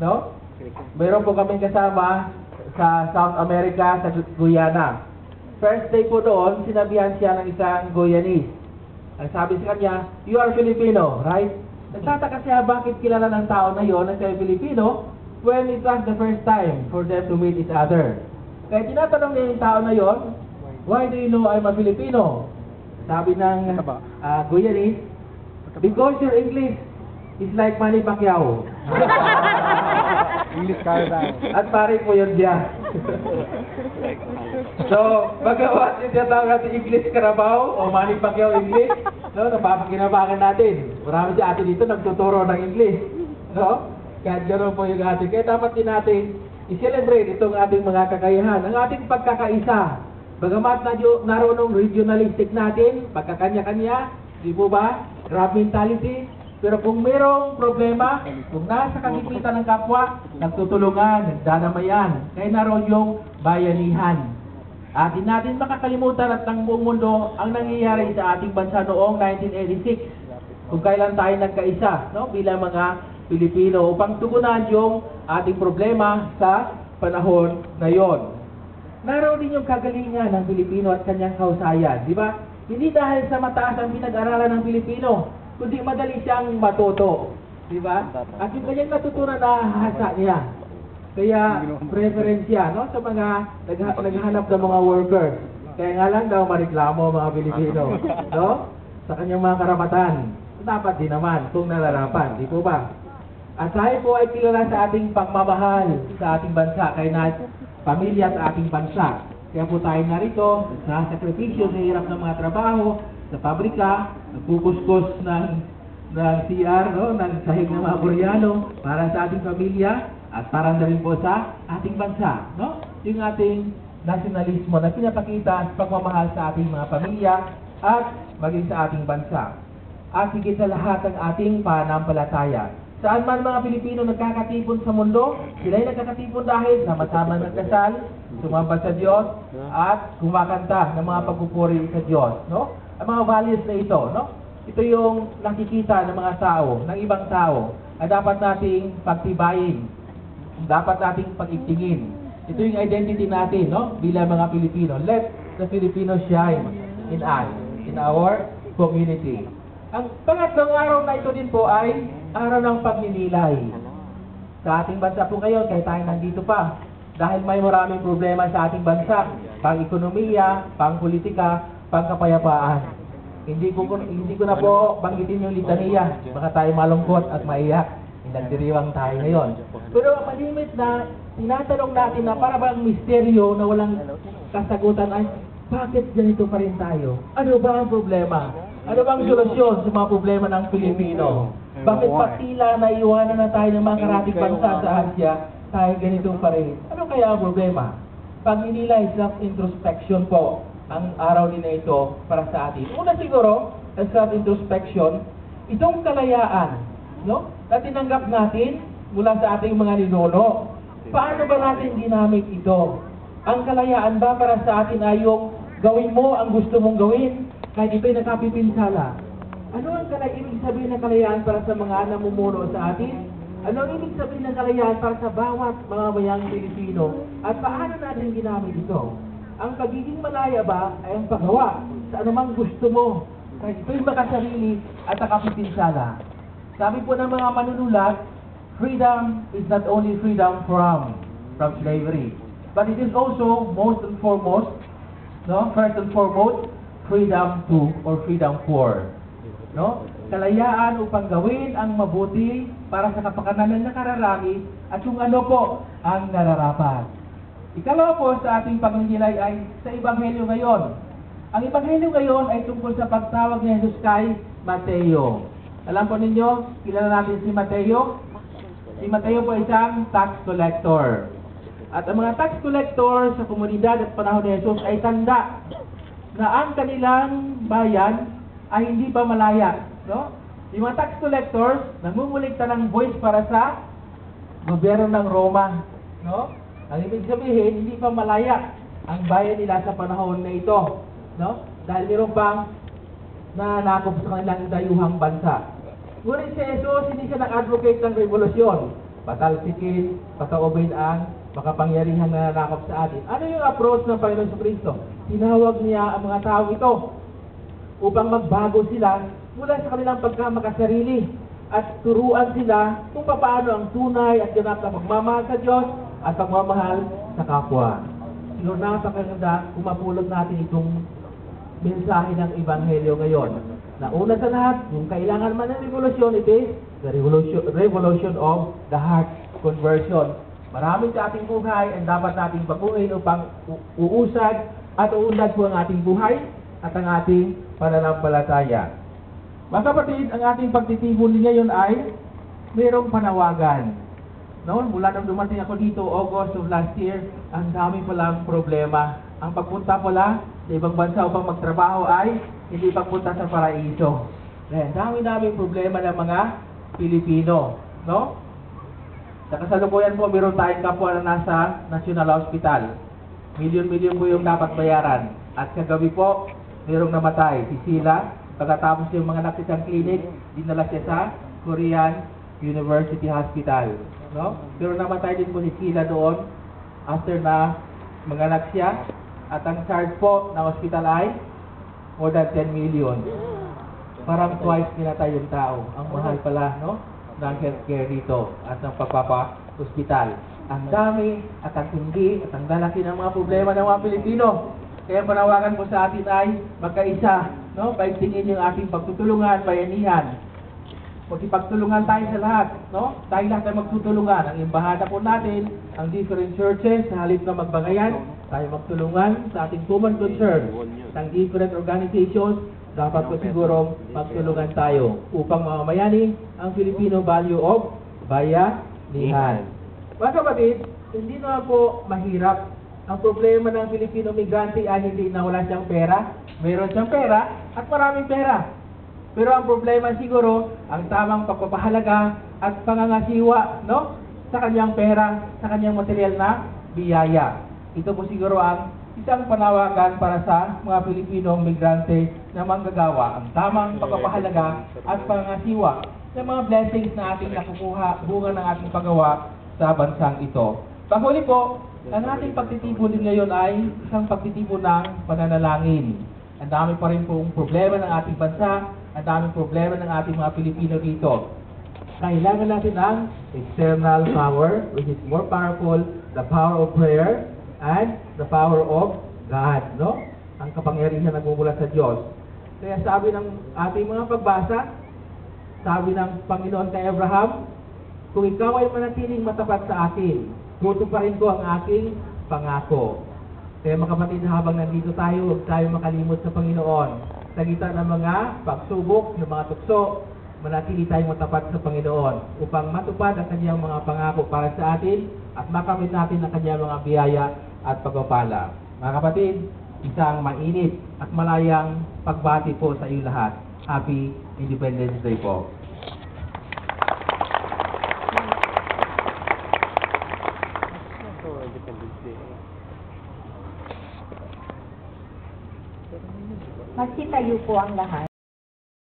no? Meron po kami kasama sa South America, sa Guyana. First day po doon, sinabihan siya ng isang Guyanese. Ang sabi sa kanya, "You are Filipino, right?" Nagtataka siya bakit kilala ng tao na yon na siya ay Filipino when it was the first time for them to meet each other. Kaya tinatanong niya yung tao na yon, "Why do you know I'm a Filipino?" Sabi ng Guyanese, "Because your English is like Manny Pacquiao." English kaya tayo. At pare po yun diyan. So, magawa siya tawag natin English Carabao o Manny Pacquiao English, no, napapakinabangan natin. Marami si ate dito nagtuturo ng English, no? Kahit gano'n po yung ating. Kaya dapat din natin i-celebrate itong ating mga kakayahan, ang ating pagkakaisa. Bagamat naroon ng regionalistic natin, pagkakanya-kanya, di po ba? Grab mentality. Pero kung mayroong problema, kung nasa kagipitan ng kapwa, nagtutulungan, nagdadamayan. Kaya naroon yung bayanihan. At di natin makakalimutan at ng buong mundo ang nangyayari sa ating bansa noong 1986. Kung kailan tayo nagkaisa, no? Bilang mga Pilipino upang tugunan yung ating problema sa panahon na yon. Naroon din yung kagalingan ng Pilipino at kanyang kausayan, di ba? Hindi dahil sa mataas ang pinag-aralan ng Pilipino, kundi madali siyang matuto, di ba? At yung kanyang natutunan na hasa niya. Kaya preferensya, no, sa mga naghahanap ng mga workers. Kaya nga lang daw mareklamo mga Pilipino, no? Sa kanyang mga karapatan. Dapat din naman kung nararapan, di po ba? At tayo po ay kilala sa ating pagmamahal sa ating bansa, kaya na pamilya sa ating bansa. Kaya po tayo narito, sa sakripisyo, sa hirap ng mga trabaho, sa pabrika, nagpukuskus ng CR, no, ng sahig ng mga Koreano para sa ating pamilya at para na rin po sa ating bansa, no? Yung ating nasionalismo na pinapakita sa pagmamahal sa ating mga pamilya at maging sa ating bansa. At higit sa lahat ang ating pananampalataya. Saan man mga Pilipino nagkakatipon sa mundo, sila ay nagkakatipon dahil sama-sama nagdasal, sumamba sa Diyos, at kumakanta ng mga pagpupuri sa Diyos, no? Ang mga values na ito, no? Ito yung nakikita ng mga tao, ng ibang tao, na dapat nating pagtibayin, dapat nating pag-ibtingin. Ito yung identity natin, no? Bilang mga Pilipino. Let the Filipino shine in us, in our community. Ang pangatlong araw na ito din po ay araw ng pagninilay. Sa ating bansa po ngayon, kaya tayo nandito pa. Dahil may maraming problema sa ating bansa. Pang-ekonomiya, pang-politika, pang-kapayapaan. Hindi ko na po banggitin yung litania. Baka tayo malungkot at maiyak. Nagdiriwang tayo ngayon. Pero malimit na tinatanong natin na para bang misteryo na walang kasagutan ay, bakit ganito pa rin tayo? Ano ba ang problema? Ano bang solusyon sa mga problema ng Pilipino? Bakit patila na iwanan na tayo ng mga karating bansa sa Asia, tayo ganito pa rin? Ano kaya ang problema? Pag-inilay, self-introspection po ang araw din na ito para sa atin. Una siguro, ang self-introspection, itong kalayaan, no? Na tinanggap natin mula sa ating mga ninuno. Paano ba natin ginamit ito? Ang kalayaan ba para sa atin ay yung gawin mo ang gusto mong gawin? Kahit ito'y nakapipinsala. Ano ang ibig sabihin ng kalayaan para sa mga namumuno sa atin? Ano ang ibig sabihin ng kalayaan para sa bawat mga bayang Pilipino? At paano natin ginamit ito? Ang pagiging malaya ba ay ang paggawa sa anumang gusto mo? Kahit ito'y makasarili at nakapipinsala. Sabi po ng mga manunulat, freedom is not only freedom from slavery, but it is also most and foremost, no, first and foremost, freedom to or freedom for, no? Kalayaan upang gawin ang mabuti para sa kapakanan ng nakararami at kung ano po ang nararapat. Ikalawa po sa ating pagninilay ay sa Ebanghelyo ngayon. Ang Ebanghelyo ngayon ay tungkol sa pagtawag ni Jesus kay Mateo. Alam po ninyo, kilala natin si Mateo. Si Mateo po ay isang tax collector. At ang mga tax collector sa komunidad at panahon ni Jesus ay tanda na ang kanilang bayan ay hindi pa malaya, no? Yung mga tax collectors namumulikta ng voice para sa gobyerno ng Roma, no? Ang ibig sabihin, hindi pa malaya ang bayan nila sa panahon na ito, no? Dahil mayroon pang nanakop sa kanilang dayuhang bansa. Ngunit si Jesus hindi siya nag-advocate ng revolusyon. patalsikin, pataobin ang makapangyarihan na nanakop sa atin. Ano yung approach ng Panginoon Jesucristo? Tinawag niya ang mga tao ito upang magbago sila mula sa kanilang pagkamakasarili at turuan sila kung paano ang tunay at ganap na pagmamahal sa Diyos at pagmamahal sa kapwa. Siguro napakaganda kung mapulot natin itong mensahe ng Ebanghelyo ngayon. Na una sa lahat, kung kailangan man ng revolusyon, it is the revolution of the heart conversion. Maraming sa ating buhay ang dapat nating baguhin upang uusad at uunlad po ang ating buhay at ang ating pananampalataya. Mga kapatid, ang ating pagtitipon ngayon ay mayroong panawagan. No? Mula nang dumating ako dito, August of last year, ang dami palang problema. Ang pagpunta pala sa ibang bansa upang magtrabaho ay hindi pagpunta sa paraiso. Dami-daming problema ng mga Pilipino. No? Sa kasalukuyan po, meron tayong kapwa na nasa National Hospital. Milyon-milyon po yung dapat bayaran. At kagabi po, merong namatay. Si Sila, pagkatapos yung mga nakisang clinic, dinala siya sa Korean University Hospital. No? Pero namatay din po si Sila doon after na manganak siya. At ang charge po ng hospital ay more than 10 million. Parang twice pinatay yung tao. Ang mahal pala, no? Ng healthcare dito at ng pagpapa-hospital. Ang dami at ang hindi at ang lalaki ng mga problema ng mga Pilipino. Kaya panawagan ko sa atin ay magkaisa, no? Paigtingin yung ating pagtutulungan, bayanihan. Magkipagtulungan tayo sa lahat, no? Tayo lahat ay magtutulungan. Ang imbahada po natin, ang different churches, sa halip na magbangayan, tayo magtulungan sa ating common concern. Ang different organizations, dapat po siguro magtulungan tayo upang mamamayani ang Filipino value of bayanihan. Mga kapatid, hindi naman po mahirap. Ang problema ng Filipino migrante ay hindi na wala siyang pera. Meron siyang pera at maraming pera. Pero ang problema siguro, ang tamang pagpapahalaga at pangangasiwa, no? Sa kanyang pera, sa kanyang material na biyaya. Ito po siguro ang isang panawagan para sa mga Pilipinong migrante na manggagawa ang tamang pagpapahalaga at pangangasiwa sa mga blessings na ating nakukuha bunga ng ating paggawa sa bansang ito. Panghuli po, ang ating pagtitipon din ngayon ay isang pagtitipon ng pananalangin. Ang dami pa rin pong problema ng ating bansa, ang daming problema ng ating mga Pilipino dito. Kailangan natin ng external power, which is more powerful, the power of prayer, and the power of God, no? Ang kapangyarihan na nagmumula sa Diyos. Kaya sabi ng ating mga pagbasa, sabi ng Panginoon kay Abraham, kung ikaw ay manatiling matapat sa akin, tutuparin ko ang aking pangako. Kaya mga kapatid, habang nandito tayo, huwag tayo makalimot sa Panginoon. Sa gitna ng mga pagsubok, ng mga tukso, manatili tayong matapat sa Panginoon upang matupad ang kanyang mga pangako para sa atin at makamit natin ang kanyang mga biyaya at pagpapala. Mga kapatid, isang mainit at malayang pagbati po sa iyo lahat. Happy Independence Day po. Magsitayo po ang lahat.